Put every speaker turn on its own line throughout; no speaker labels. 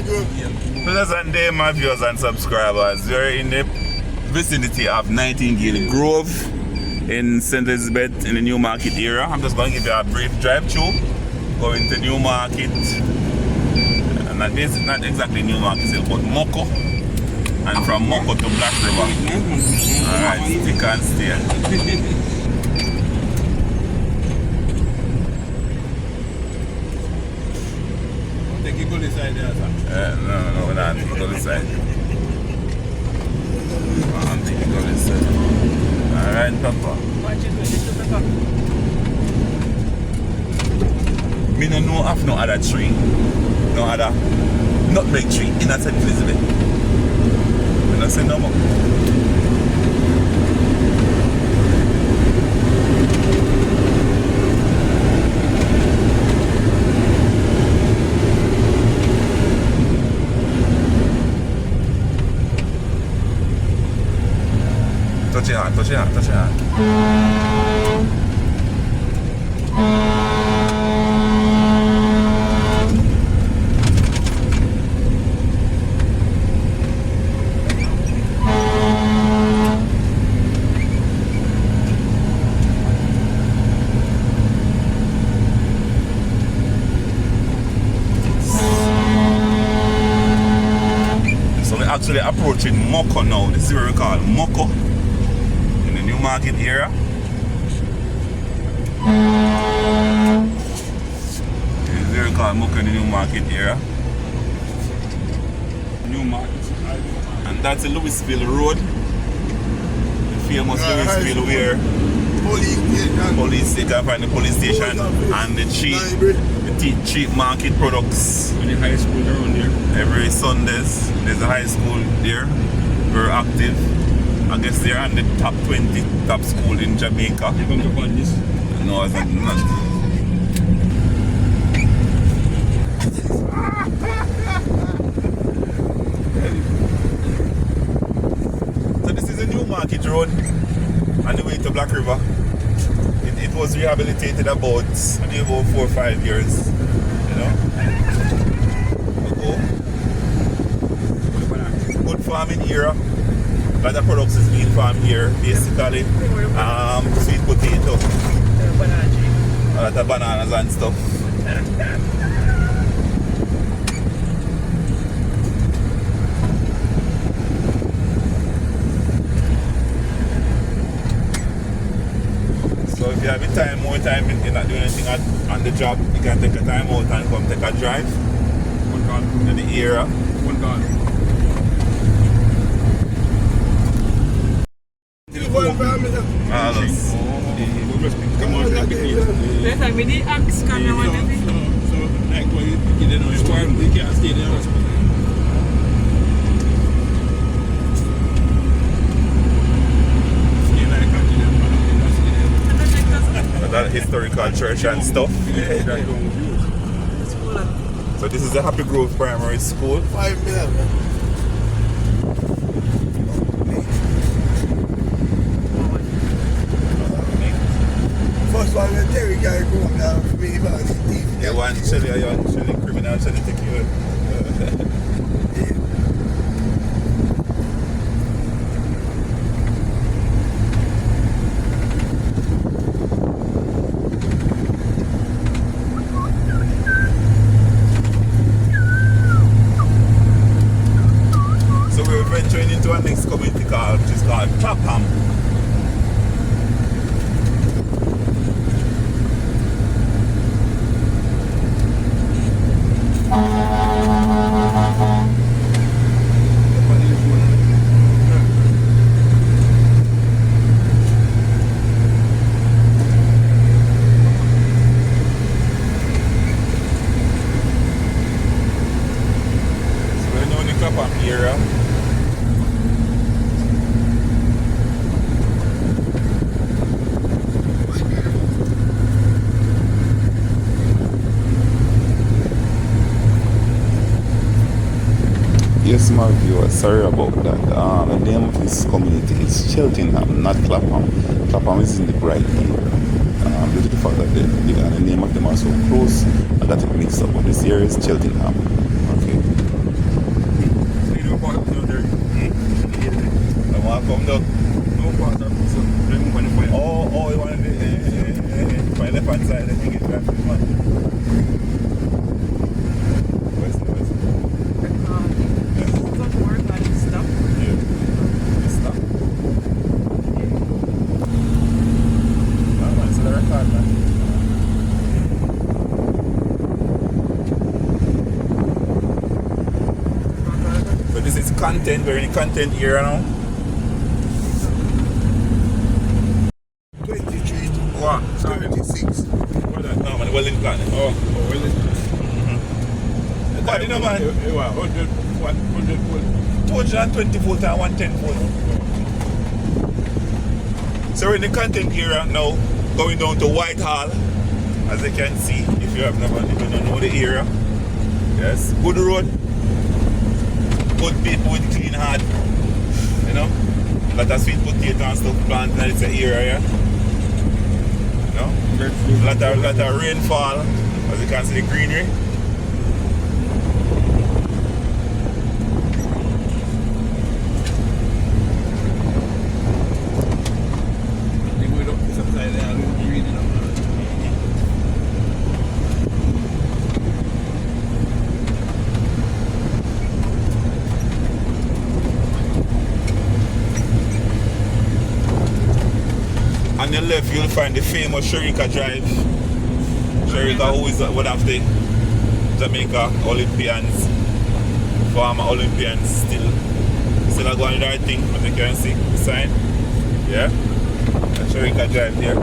Pleasant day, my viewers and subscribers. We're in the vicinity of Nightingale Grove in St Elizabeth in the Newmarket area. I'm just going to give you a brief drive through. Going to Newmarket, and not exactly Newmarket still, but Moko, and from Moko to Black River. Alright, stick and stay.
Take you go this side there, sir.
No, we're not taking go this side. I'm taking go this side. Alright, Papa. Me no know of no other tree, no other nutmeg tree in St Elizabeth. I don't say no more. Touch your hand, touch your hand, touch your hand. So we're actually approaching Moko now. This is where we call Moko. Newmarket area. This is where we call Moko in the Newmarket area.
Newmarket.
And that's the Louisville Road. The famous Louisville where police, they can find the police station and the cheap market products.
And the high school around there.
Every Sundays, there's a high school there. Very active. I guess they're on the top 20 top school in Jamaica.
You come to Bandis?
No, it's not. So this is a Newmarket Road on the way to Black River. It was rehabilitated about 4 or 5 years, you know, ago. Good farming era. A lot of products is being farmed here, basically. Sweet potato, a lot of bananas and stuff. So if you have more time, you're not doing anything on the job, you can take a time out and come take a drive in the area.
Come on, like it.
Yes, I mean the axe can
So, like when you don't know you can't stay there.
That historical church and stuff. So this is the Happy Grove Primary School.
5 million. First one, the Terry guy go down for me about his teeth.
You want Shelly, or you want Shelly criminal, Shelly take you out. So we're venturing into our next community called, which is called Clapham. Area. Yes, my viewers, sorry about that. The name of this community is Cheltenham, not Clapham. Clapham is in the Bright area. Due to the fact that the name of them are so close, I got it mixed up. But this area is Cheltenham. Okay. come down.
No part of this. Them on the fire.
Oh, you want to by left hand side, I think it's right this one. West. Yes.
Don't work on this stuff.
Yeah. This stuff. No, man, it's a record, man. So this is content, we're in the content era now.
23 to
What?
26.
What that?
No, man, well in plan.
Oh, well, it's...
But you know, man,
100 what? 100 volt.
220 volt and 110 volt. So we're in the content era now, going down to Whitehall, as you can see, if you have never even know the area. Yes, good road, good people with clean heart, you know, lot of sweet potato and stuff planted in this area, you know, lot of rainfall, as you can see the greenery.
They go up to some side there and reading up.
On your left, you'll find the famous Sherika Drive. Sherika, who is one of the Jamaica Olympians, former Olympians, still going the right thing, as you can see, the sign. Yeah, and Sherika Drive here.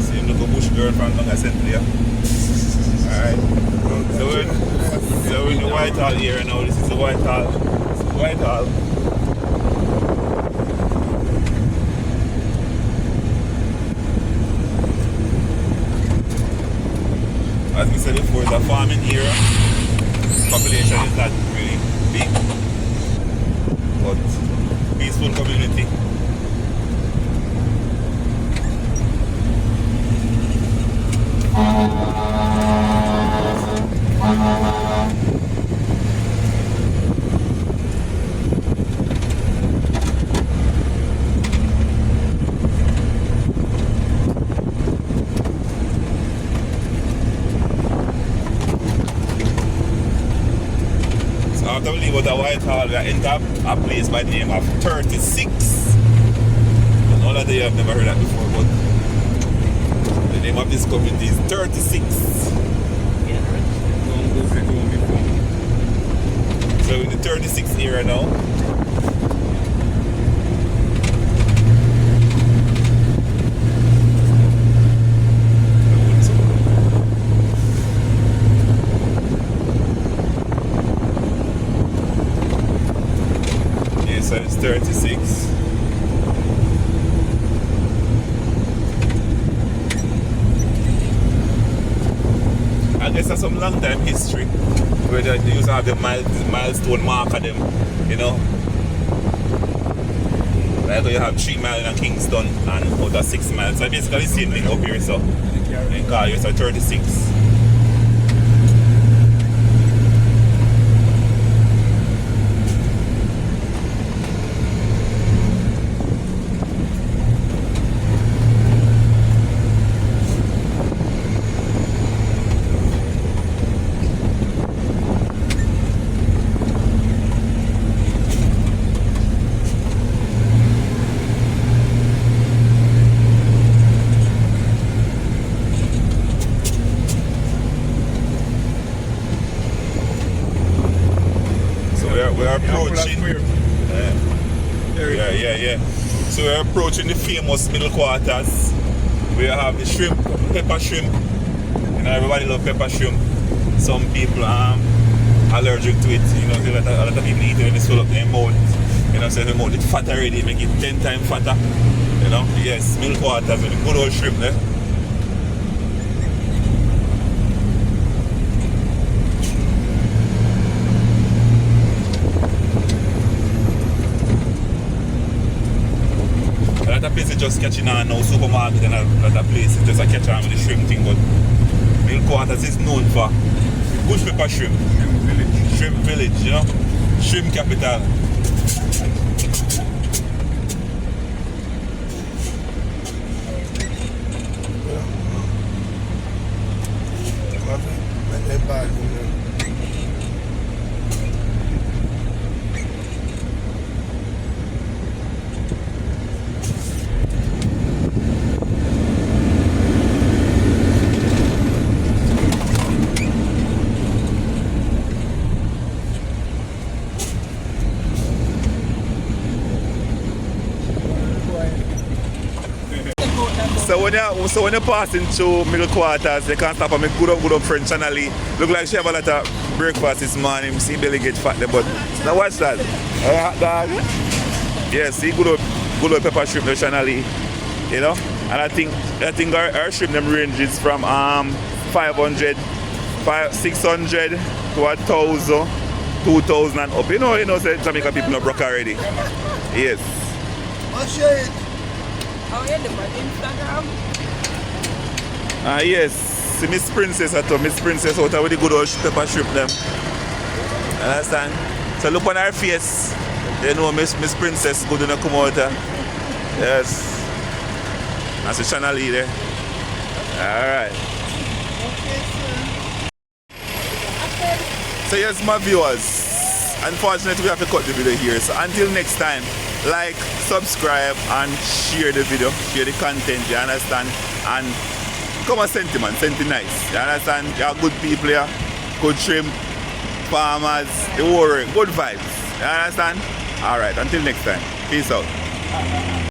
Same little bush girl from Long Assembly. Alright, so we're in the Whitehall here now. This is the Whitehall. As we said before, it's a farming area. Population is not really big, but peaceful community. After we leave out the Whitehall, we enter a place by the name of 36. And all of you have never heard that before, but the name of this community is 36. So we're in the 36 area now. So it's 36. I guess that's some long time history where they used to have the milestone marker them, you know. Like you have 3 miles in Kingston and other 6 miles. So basically the same thing up here, so in car here, so 36. We're approaching. Yeah. So we're approaching the famous middle quarters. We have the shrimp, pepper shrimp. You know, everybody love pepper shrimp. Some people allergic to it. You know, a lot of people eat it when they swell up their mouth. You know, so the mouth it's fat already, make it 10 times fatter. You know, yes, middle quarters with the good old shrimp there. A lot of places just catching on now, supermarket and a lot of places just a catch on with the shrimp thing, but middle quarters is known for good pepper shrimp. Shrimp village, you know? Shrimp capital.
bad.
So when you're passing through middle quarters, you can stop and make good up friend Chanali. Look like she have a lot of breakfast this morning. See Billy get fat there, but now watch that. Hey, hot dog. Yeah, see good up pepper shrimp the Chanali. You know? And I think our shrimp them ranges from 500, 600 to 1,000, 2,000 and up. You know, say Jamaica people not broke already. Yes.
What's it?
Oh, yeah, the Instagram.
Yes, see Miss Princess at all. Miss Princess out with the good old pepper shrimp them. Understand? So look on her face. You know Miss Princess good enough come out. Yes. That's the channel there. Alright. So yes, my viewers. Unfortunately we have to cut the video here. So until next time, like, subscribe and share the video, share the content, you understand? And come on, sentiment nice, you understand? You are good people here, good shrimp, farmers, the worry, good vibes, you understand? Alright, until next time, peace out.